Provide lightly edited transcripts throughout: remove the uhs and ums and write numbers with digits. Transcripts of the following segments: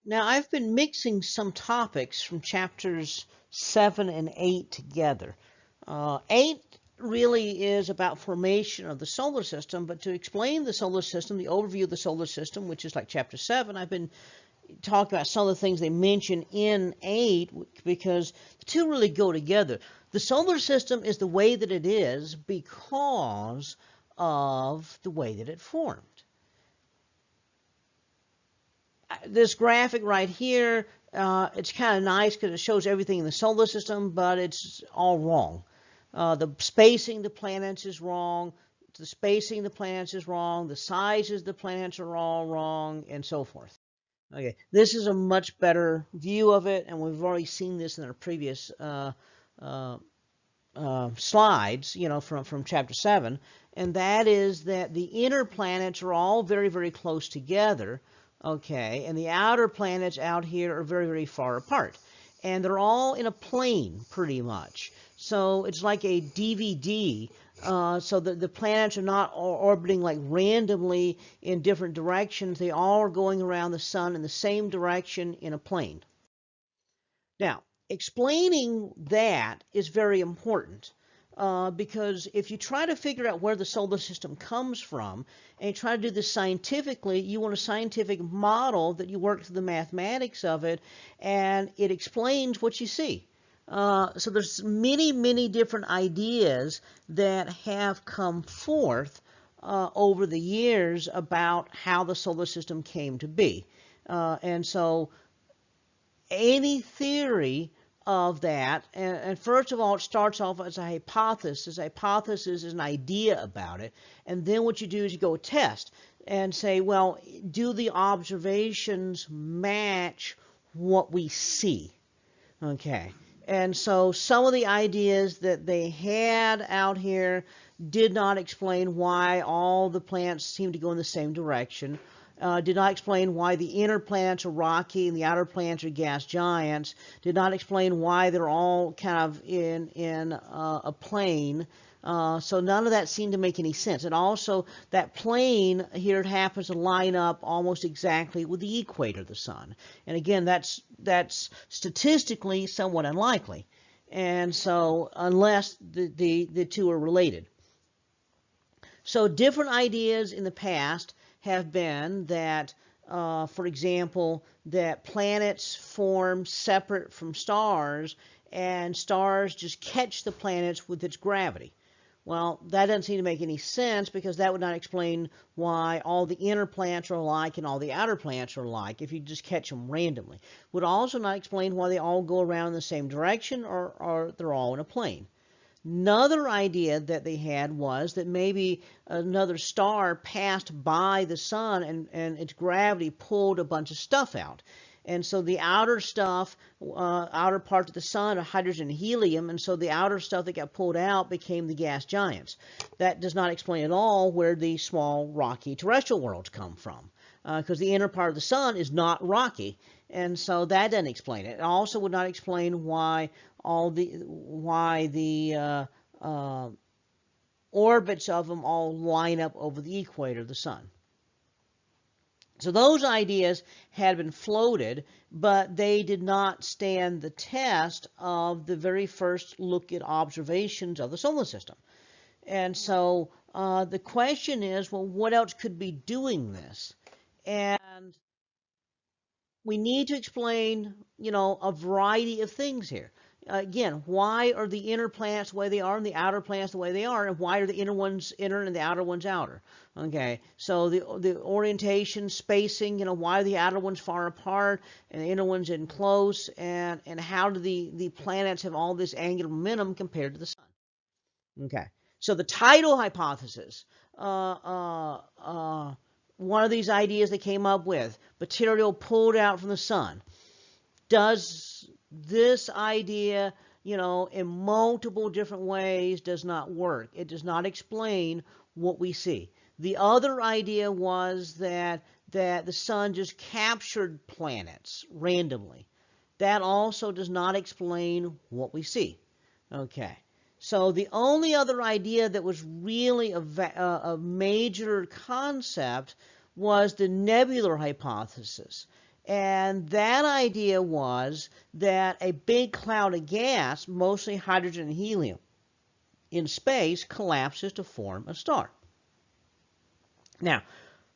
Now, I've been mixing some topics from chapters 7 and 8 together. 8 really is about formation of the solar system, but to explain the solar system, the overview of the solar system, which is like chapter 7, I've been talking about some of the things they mention in 8 because the two really go together. The solar system is the way that it is because of the way that it formed. This graphic right here, it's kind of nice because it shows everything in the solar system, but it's all wrong. The spacing of the planets is wrong. The spacing of the planets is wrong. The sizes of the planets are all wrong, and so forth. Okay, this is a much better view of it, and we've already seen this in our previous slides, from chapter 7, and that is that the inner planets are all very, very close together. Okay, and the outer planets out here are very, very far apart. And they're all in a plane, pretty much. So it's like a DVD, so that the planets are not orbiting like randomly in different directions. They all are going around the sun in the same direction in a plane. Now, explaining that is very important. Because if you try to figure out where the solar system comes from and you try to do this scientifically, you want a scientific model that you work through the mathematics of it, and it explains what you see. So there's many, many different ideas that have come forth over the years about how the solar system came to be. And so any theory of that, and first of all, it starts off as a hypothesis. A hypothesis is an idea about it, and then what you do is you go test and say, well, do the observations match what we see? Okay, and so some of the ideas that they had out here did not explain why all the planets seem to go in the same direction. Did not explain why the inner planets are rocky and the outer planets are gas giants. Did not explain why they're all kind of in a plane. So none of that seemed to make any sense. And also, that plane here happens to line up almost exactly with the equator of the sun. And again, that's statistically somewhat unlikely. And so, unless the two are related. So different ideas in the past have been that, for example, that planets form separate from stars, and stars just catch the planets with its gravity. Well, that doesn't seem to make any sense because that would not explain why all the inner planets are alike and all the outer planets are alike if you just catch them randomly. Would also not explain why they all go around in the same direction or they're all in a plane. Another idea that they had was that maybe another star passed by the sun and its gravity pulled a bunch of stuff out. And so the outer stuff, outer parts of the sun are hydrogen and helium, and so the outer stuff that got pulled out became the gas giants. That does not explain at all where the small rocky terrestrial worlds come from, because the inner part of the sun is not rocky, and so that doesn't explain it. It also would not explain why the orbits of them all line up over the equator of the sun. So those ideas had been floated, but they did not stand the test of the very first look at observations of the solar system. And so the question is, well, what else could be doing this? And we need to explain, a variety of things here. Again, why are the inner planets the way they are and the outer planets the way they are, and why are the inner ones inner and the outer ones outer? Okay, so the orientation, spacing, why are the outer ones far apart and the inner ones in close, and how do the planets have all this angular momentum compared to the sun? Okay, so the tidal hypothesis, one of these ideas they came up with, material pulled out from the sun. Does this idea, in multiple different ways does not work? It does not explain what we see. The other idea was that the sun just captured planets randomly. That also does not explain what we see. Okay. So the only other idea that was really a major concept was the nebular hypothesis. And that idea was that a big cloud of gas, mostly hydrogen and helium, in space collapses to form a star. Now,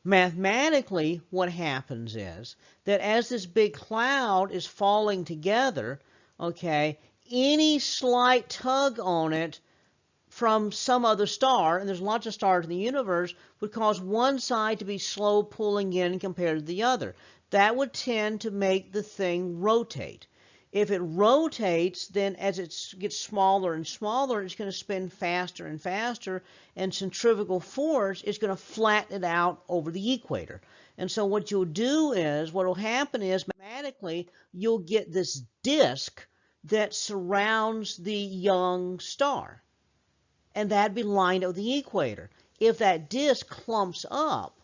mathematically, what happens is that as this big cloud is falling together, okay, any slight tug on it from some other star, and there's lots of stars in the universe, would cause one side to be slow pulling in compared to the other. That would tend to make the thing rotate. If it rotates, then as it gets smaller and smaller, it's going to spin faster and faster, and centrifugal force is going to flatten it out over the equator. And so what you'll do is, what will happen is, mathematically, you'll get this disk that surrounds the young star, and that'd be lined up with the equator. If that disk clumps up,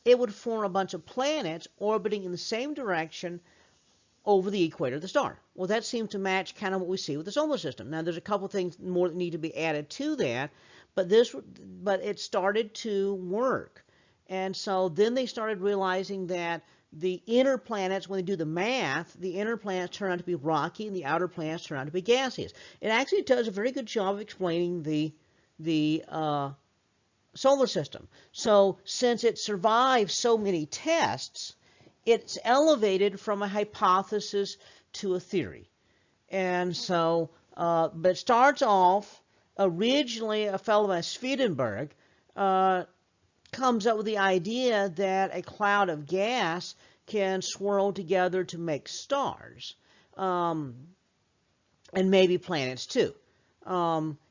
it would form a bunch of planets orbiting in the same direction over the equator of the star. Well, that seems to match kind of what we see with the solar system. Now, there's a couple things more that need to be added to that, but it started to work. And so then they started realizing that the inner planets, when they do the math, the inner planets turn out to be rocky and the outer planets turn out to be gaseous. It actually does a very good job of explaining the solar system. So since it survived so many tests, it's elevated from a hypothesis to a theory. And so, but it starts off, originally a fellow by Swedenborg comes up with the idea that a cloud of gas can swirl together to make stars, and maybe planets too.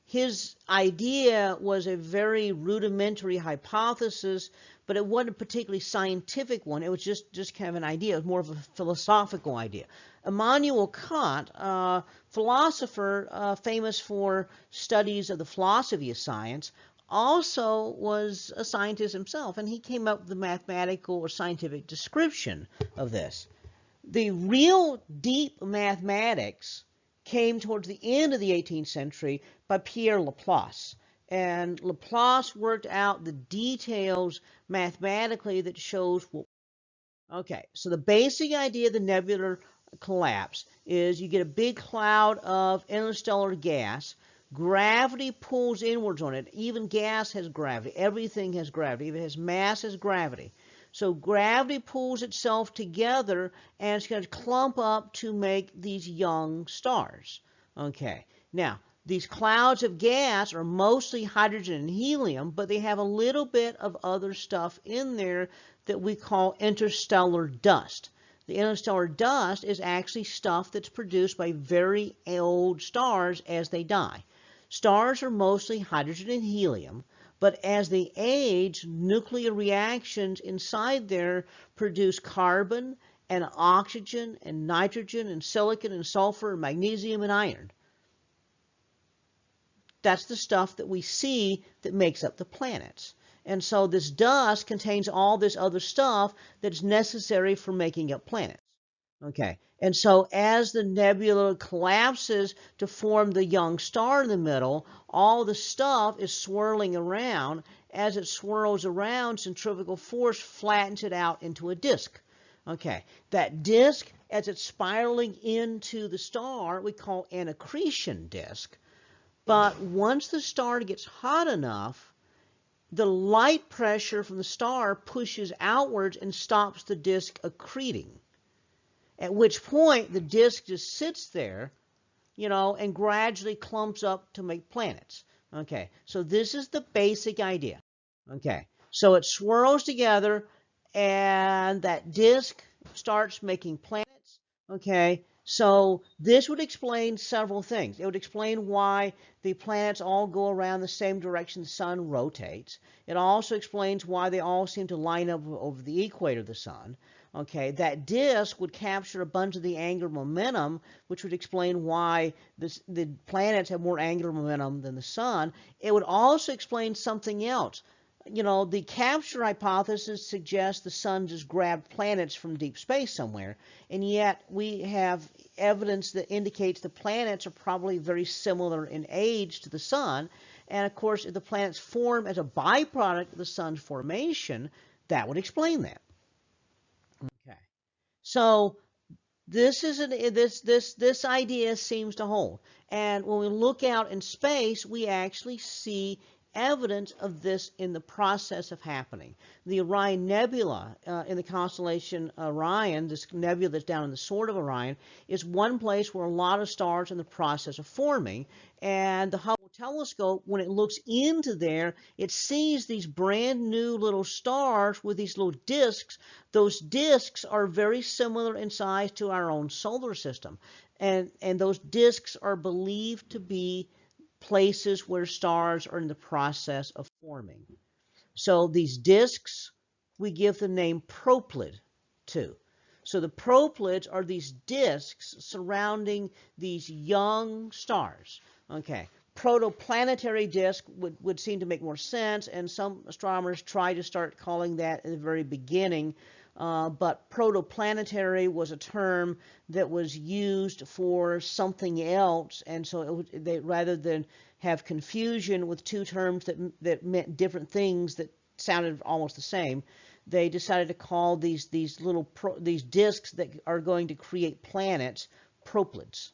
His idea was a very rudimentary hypothesis, but it wasn't a particularly scientific one. It was just kind of an idea. It was more of a philosophical idea. Immanuel Kant, philosopher famous for studies of the philosophy of science, also was a scientist himself, and he came up with the mathematical or scientific description of this. The real deep mathematics came towards the end of the 18th century by Pierre Laplace. And Laplace worked out the details mathematically that shows what. Okay, so the basic idea of the nebular collapse is you get a big cloud of interstellar gas. Gravity pulls inwards on it. Even gas has gravity. Everything has gravity. If it has mass, it has gravity. So gravity pulls itself together, and it's going to clump up to make these young stars. Okay, now these clouds of gas are mostly hydrogen and helium, but they have a little bit of other stuff in there that we call interstellar dust. The interstellar dust is actually stuff that's produced by very old stars as they die. Stars are mostly hydrogen and helium, but as they age, nuclear reactions inside there produce carbon and oxygen and nitrogen and silicon and sulfur and magnesium and iron. That's the stuff that we see that makes up the planets. And so this dust contains all this other stuff that's necessary for making up planets. Okay, and so as the nebula collapses to form the young star in the middle, all the stuff is swirling around. As it swirls around, centrifugal force flattens it out into a disk. Okay, that disk, as it's spiraling into the star, we call an accretion disk. But once the star gets hot enough, the light pressure from the star pushes outwards and stops the disk accreting. At which point the disk just sits there, and gradually clumps up to make planets. Okay, so this is the basic idea. Okay, so it swirls together and that disk starts making planets. Okay, so this would explain several things. It would explain why the planets all go around the same direction the sun rotates. It also explains why they all seem to line up over the equator of the sun. Okay, that disk would capture a bunch of the angular momentum, which would explain why the planets have more angular momentum than the sun. It would also explain something else. The capture hypothesis suggests the sun just grabbed planets from deep space somewhere, and yet we have evidence that indicates the planets are probably very similar in age to the sun. And of course, if the planets form as a byproduct of the sun's formation, that would explain that. Okay, So this idea seems to hold. And when we look out in space, we actually see evidence of this in the process of happening. The Orion Nebula in the constellation Orion, this nebula that's down in the sword of Orion, is one place where a lot of stars are in the process of forming. And the Hubble telescope, when it looks into there, it sees these brand new little stars with these little disks. Those disks are very similar in size to our own solar system. And those disks are believed to be places where stars are in the process of forming. So these disks, we give the name Proplyd to. So the Proplyds are these disks surrounding these young stars. Okay, protoplanetary disk would seem to make more sense, and some astronomers try to start calling that at the very beginning. But protoplanetary was a term that was used for something else, and so rather than have confusion with two terms that meant different things that sounded almost the same, they decided to call these disks that are going to create planets Proplyds.